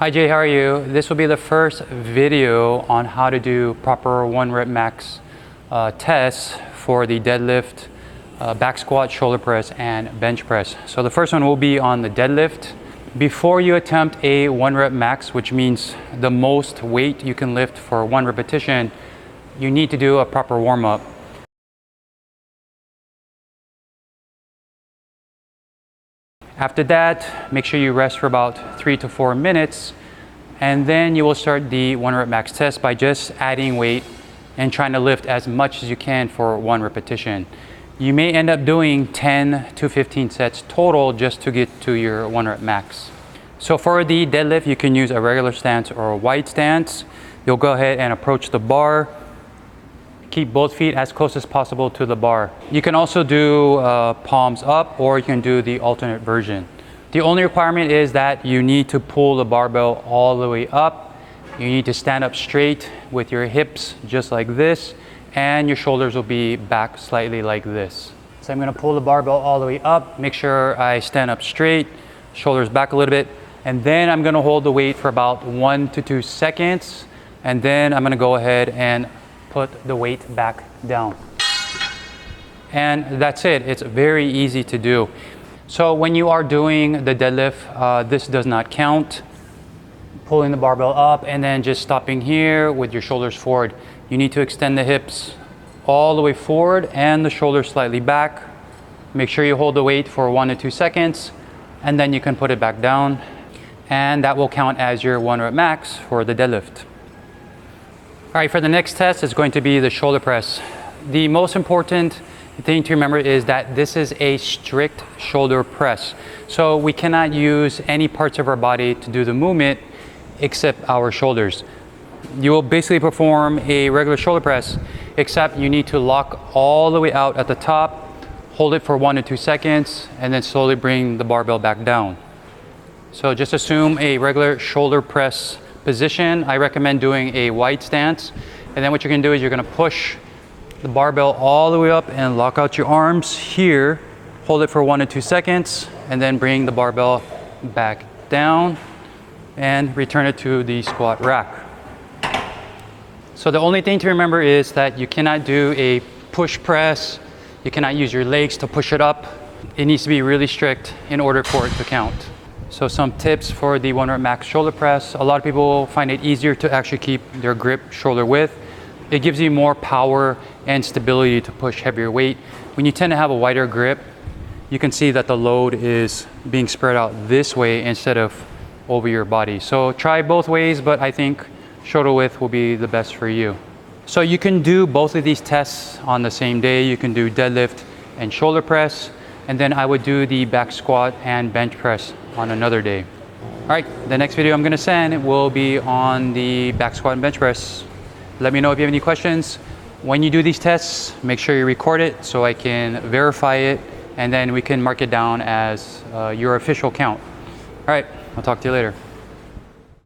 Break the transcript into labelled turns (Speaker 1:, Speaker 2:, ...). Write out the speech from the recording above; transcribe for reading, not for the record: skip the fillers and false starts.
Speaker 1: Hi Jay, how are you? This will be the first video on how to do proper 1 rep max tests for the deadlift, back squat, shoulder press, and bench press. So the first one will be on the deadlift. Before you attempt a 1 rep max, which means the most weight you can lift for 1 repetition, you need to do a proper warm-up. After that, make sure you rest for about 3 to 4 minutes, and then you will start the 1 rep max test by just adding weight and trying to lift as much as you can for 1 repetition. You may end up doing 10 to 15 sets total just to get to your 1 rep max. So for the deadlift, you can use a regular stance or a wide stance. You'll go ahead and approach the bar. Keep both feet as close as possible to the bar. You can also do palms up, or you can do the alternate version. The only requirement is that you need to pull the barbell all the way up. You need to stand up straight with your hips just like this, and your shoulders will be back slightly like this. So I'm gonna pull the barbell all the way up, make sure I stand up straight, shoulders back a little bit, and then I'm gonna hold the weight for about 1 to 2 seconds, and then I'm gonna go ahead and put the weight back down. And that's it. It's very easy to do. So when you are doing the deadlift, this does not count. Pulling the barbell up and then just stopping here with your shoulders forward. You need to extend the hips all the way forward and the shoulders slightly back. Make sure you hold the weight for 1 to 2 seconds, and then you can put it back down. And that will count as your 1 rep max for the deadlift. All right, for the next test, it's going to be the shoulder press. The most important thing to remember is that this is a strict shoulder press. So we cannot use any parts of our body to do the movement except our shoulders. You will basically perform a regular shoulder press, except you need to lock all the way out at the top, hold it for 1 to 2 seconds, and then slowly bring the barbell back down. So just assume a regular shoulder press position. I recommend doing a wide stance, and then what you're gonna do is you're gonna push the barbell all the way up and lock out your arms here, hold it for 1 to 2 seconds, and then bring the barbell back down and return it to the squat rack. So the only thing to remember is that you cannot do a push press, you cannot use your legs to push it up. It needs to be really strict in order for it to count. So some tips for the 1 rep max shoulder press. A lot of people find it easier to actually keep their grip shoulder width. It gives you more power and stability to push heavier weight. When you tend to have a wider grip, you can see that the load is being spread out this way instead of over your body. So try both ways, but I think shoulder width will be the best for you. So you can do both of these tests on the same day. You can do deadlift and shoulder press, and then I would do the back squat and bench press on another day. All right, the next video I'm gonna send will be on the back squat and bench press. Let me know if you have any questions. When you do these tests, make sure you record it so I can verify it, and then we can mark it down as your official count. All right, I'll talk to you later.